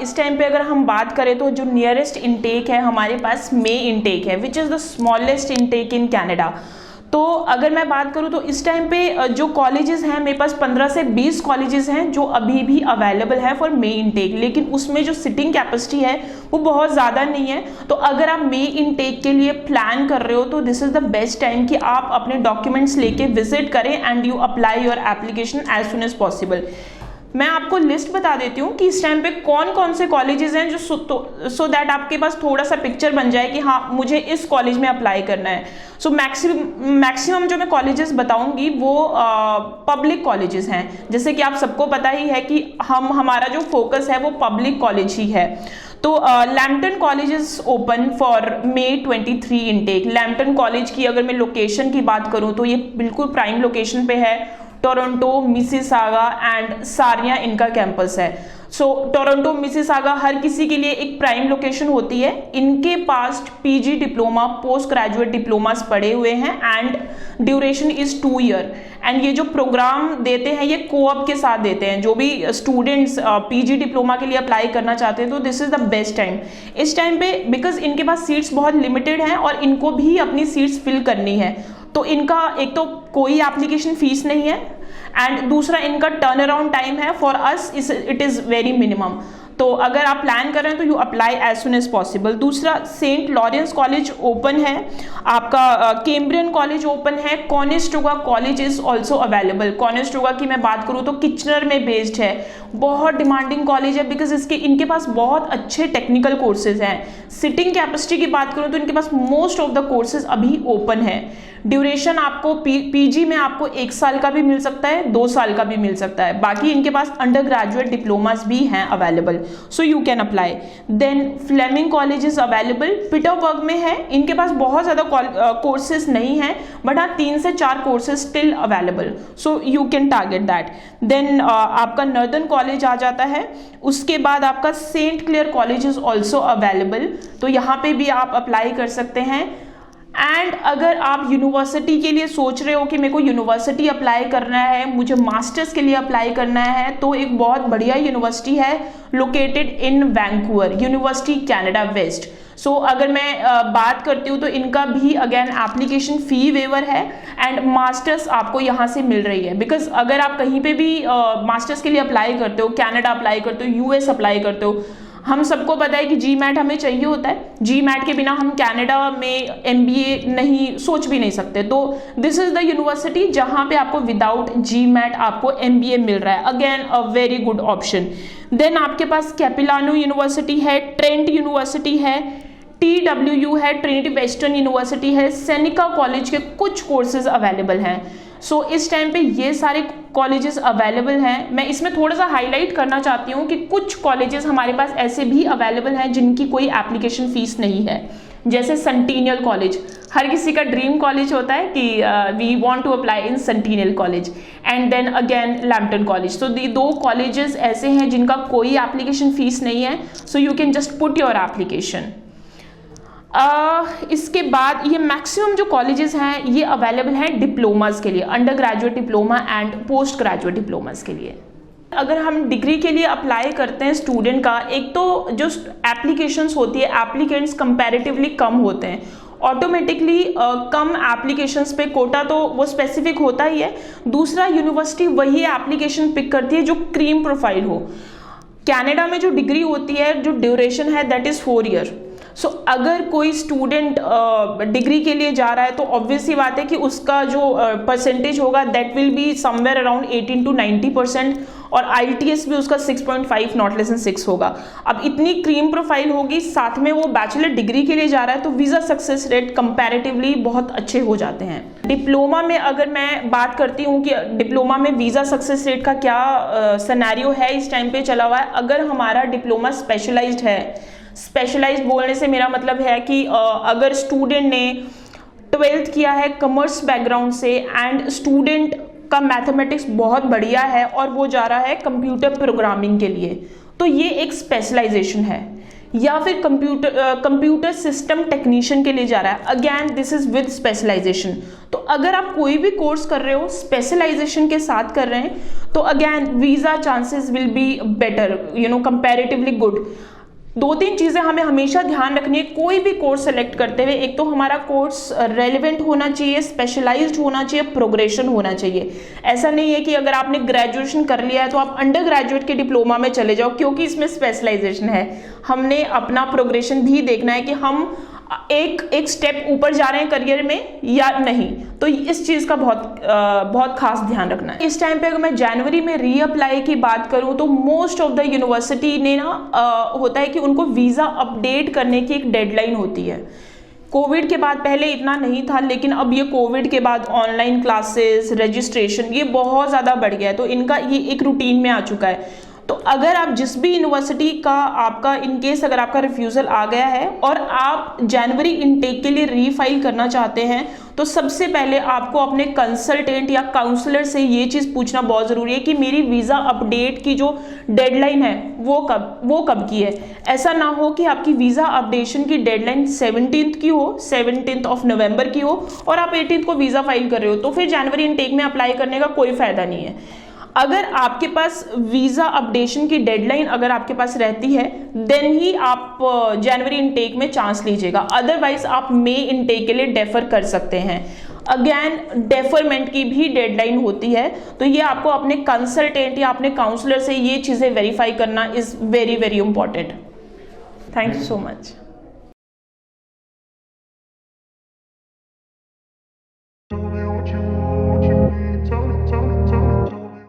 इस टाइम पे अगर हम बात करें तो जो नियरेस्ट इनटेक है हमारे पास मे इनटेक है, which is the smallest intake in Canada. तो अगर मैं बात करूं तो इस टाइम पे जो कॉलेजेस हैं मेरे पास 15 से 20 कॉलेजेस हैं जो अभी भी अवेलेबल है फॉर मे इनटेक, लेकिन उसमें जो सिटिंग कैपेसिटी है वो बहुत ज़्यादा नहीं है। तो अगर आप मे इनटेक के लिए प्लान कर रहे हो तो this is the best time कि आप अपने डॉक्यूमेंट्स लेके विजिट करें and you apply your application as soon as possible. मैं आपको लिस्ट बता देती हूँ कि इस टाइम पे कौन कौन से कॉलेजेस हैं जो सो दैट आपके पास थोड़ा सा पिक्चर बन जाए कि हाँ मुझे इस कॉलेज में अप्लाई करना है। सो मैक्सिमम जो मैं कॉलेजेस बताऊंगी वो पब्लिक कॉलेजेस हैं, जैसे कि आप सबको पता ही है कि हमारा जो फोकस है वो पब्लिक कॉलेज ही है। तो Lampton college is open for may 23 intake. Lampton college की अगर मैं लोकेशन की बात करूँ तो ये बिल्कुल प्राइम लोकेशन पे है। टोरंटो, मिसिसागा एंड सारिया इनका कैंपस है। सो टोरंटो, मिसिसागा हर किसी के लिए एक प्राइम लोकेशन होती है। इनके पास PG diploma, post graduate diplomas पड़े हुए हैं and duration is 2 year. And ये जो प्रोग्राम देते हैं ये कोऑप के साथ देते हैं। जो भी स्टूडेंट्स पीजी डिप्लोमा के लिए अप्लाई करना चाहते हैं तो this is the best time. इस टाइम पे बिकॉज इनके पास सीट्स बहुत लिमिटेड हैं और इनको भी अपनी सीट्स फिल करनी है, तो इनका एक तो कोई एप्लीकेशन फीस नहीं है एंड दूसरा इनका टर्न अराउंड टाइम है for us it is very minimum. तो अगर आप प्लान कर रहे हैं तो you apply as soon as possible. दूसरा सेंट लॉरेंस कॉलेज ओपन है, आपका कैम्ब्रियन कॉलेज ओपन है, Conestoga college is also available. Conestoga की मैं बात करूँ तो किचनर में बेस्ड है, बहुत डिमांडिंग कॉलेज है बिकॉज इनके पास बहुत अच्छे टेक्निकल कोर्सेज हैं। सिटिंग कैपेसिटी की बात करूँ तो इनके पास मोस्ट ऑफ द कोर्सेज अभी ओपन है। ड्यूरेशन आपको पीजी में आपको 1 साल का भी मिल सकता है, 2 साल का भी मिल सकता है। बाकी इनके पास अंडर ग्रेजुएट डिप्लोमास भी हैं available, so you can apply. Then Fleming college is available, Petersburg में है। इनके पास बहुत ज़्यादा कोर्सेज नहीं हैं बट हाँ 3 से 4 courses still available, so you can target that. Then आपका नॉर्दर्न कॉलेज आ जाता है। उसके बाद आपका saint Clair college is also available, तो यहाँ पे भी आप अप्लाई कर सकते हैं। एंड अगर आप यूनिवर्सिटी के लिए सोच रहे हो कि मेरे को यूनिवर्सिटी अप्लाई करना है, मुझे मास्टर्स के लिए अप्लाई करना है, तो एक बहुत बढ़िया यूनिवर्सिटी है located in Vancouver, university Canada West. So अगर मैं बात करती हूँ तो इनका भी अगेन एप्लीकेशन फ़ी वेवर है एंड मास्टर्स आपको यहाँ से मिल रही है। बिकॉज अगर आप कहीं पे भी मास्टर्स के लिए अप्लाई करते हो, कनाडा अप्लाई करते हो, यूएस अप्लाई करते हो, हम सबको पता है कि GMAT हमें चाहिए होता है। GMAT के बिना हम कनाडा में MBA नहीं सोच भी नहीं सकते। तो दिस इज द यूनिवर्सिटी जहाँ पे आपको विदाउट GMAT आपको MBA मिल रहा है, again a very good option. Then आपके पास कैपिलानो यूनिवर्सिटी है, ट्रेंट यूनिवर्सिटी है, TWU है, ट्रिनिटी वेस्टर्न यूनिवर्सिटी है, सेनिका कॉलेज के कुछ कोर्सेज अवेलेबल हैं। सो इस टाइम पे ये सारे कॉलेजेस अवेलेबल हैं। मैं इसमें थोड़ा सा हाईलाइट करना चाहती हूँ कि कुछ कॉलेजेस हमारे पास ऐसे भी अवेलेबल हैं जिनकी कोई एप्लीकेशन फीस नहीं है, जैसे सेंटिनियल कॉलेज। हर किसी का ड्रीम कॉलेज होता है कि we want to apply in Centennial college. And then again Lambton college. तो ये 2 कॉलेजेस ऐसे हैं जिनका कोई एप्लीकेशन फीस नहीं है, सो you can just put your application. इसके बाद ये मैक्सिमम जो कॉलेजेस हैं ये अवेलेबल हैं डिप्लोमास के लिए, under graduate diploma and post graduate diplomas के लिए। अगर हम डिग्री के लिए अप्लाई करते हैं स्टूडेंट का, एक तो जो एप्लीकेशंस होती है एप्लीकेंट्स कंपैरेटिवली कम होते हैं, ऑटोमेटिकली कम एप्लीकेशंस पे कोटा तो वो स्पेसिफिक होता ही है। दूसरा यूनिवर्सिटी वही एप्लीकेशन पिक करती है जो क्रीम प्रोफाइल हो। कनाडा में जो डिग्री होती है, जो ड्यूरेशन है दैट इज़ 4 ईयर। सो अगर कोई स्टूडेंट डिग्री के लिए जा रहा है तो ऑब्वियस सी बात है कि उसका जो परसेंटेज होगा that will be somewhere around 18 to 90% और IELTS भी उसका 6.5 नॉट लेस देन 6 होगा। अब इतनी क्रीम प्रोफाइल होगी, साथ में वो बैचलर डिग्री के लिए जा रहा है, तो वीज़ा सक्सेस रेट कंपैरेटिवली बहुत अच्छे हो जाते हैं। डिप्लोमा में अगर मैं बात करती हूँ कि डिप्लोमा में वीज़ा सक्सेस रेट का क्या सिनेरियो है इस टाइम पे चला हुआ है। अगर हमारा डिप्लोमा स्पेशलाइज्ड है, स्पेशलाइज्ड बोलने से मेरा मतलब है कि अगर स्टूडेंट ने 12th किया है कॉमर्स बैकग्राउंड से एंड स्टूडेंट का मैथमेटिक्स बहुत बढ़िया है और वो जा रहा है कंप्यूटर प्रोग्रामिंग के लिए, तो ये एक स्पेशलाइजेशन है। या फिर कंप्यूटर सिस्टम टेक्नीशियन के लिए जा रहा है, again this is with specialisation. तो अगर आप कोई भी कोर्स कर रहे हो स्पेशलाइजेशन के साथ कर रहे हैं तो again visa chances will be better, comparatively good. 2-3 चीजें हमें हमेशा ध्यान रखनी है कोई भी कोर्स सेलेक्ट करते हुए। एक तो हमारा कोर्स रेलिवेंट होना चाहिए, स्पेशलाइज्ड होना चाहिए, प्रोग्रेशन होना चाहिए। ऐसा नहीं है कि अगर आपने ग्रेजुएशन कर लिया है तो आप अंडर ग्रेजुएट के डिप्लोमा में चले जाओ क्योंकि इसमें स्पेशलाइजेशन है। हमने अपना प्रोग्रेशन भी देखना है कि हम एक स्टेप ऊपर जा रहे हैं करियर में या नहीं, तो इस चीज का बहुत खास ध्यान रखना है। इस टाइम पे अगर मैं जनवरी में रीअप्लाई की बात करूं तो मोस्ट ऑफ द यूनिवर्सिटी ने होता है कि उनको वीजा अपडेट करने की एक डेडलाइन होती है। कोविड के बाद पहले इतना नहीं था, लेकिन अब ये कोविड के बाद ऑनलाइन क्लासेस, रजिस्ट्रेशन ये बहुत ज़्यादा बढ़ गया है, तो इनका ये एक रूटीन में आ चुका है। तो अगर आप जिस भी यूनिवर्सिटी का आपका इनकेस अगर आपका रिफ्यूज़ल आ गया है और आप जनवरी इनटेक के लिए रीफाइल करना चाहते हैं तो सबसे पहले आपको अपने कंसल्टेंट या काउंसलर से ये चीज़ पूछना बहुत ज़रूरी है कि मेरी वीज़ा अपडेट की जो डेडलाइन है वो कब की है। ऐसा ना हो कि आपकी वीज़ा अपडेशन की डेडलाइन 17th की हो, 17th ऑफ नवंबर की हो और आप 18th को वीज़ा फाइल कर रहे हो, तो फिर जनवरी इनटेक में अप्लाई करने का कोई फ़ायदा नहीं है। अगर आपके पास वीज़ा अपडेशन की डेडलाइन अगर आपके पास रहती है देन ही आप जनवरी इनटेक में चांस लीजिएगा, अदरवाइज आप मई इनटेक के लिए डेफर कर सकते हैं। अगेन डेफरमेंट की भी डेडलाइन होती है, तो ये आपको अपने कंसल्टेंट या अपने काउंसलर से ये चीज़ें वेरीफाई करना is very very important. Thank you so much.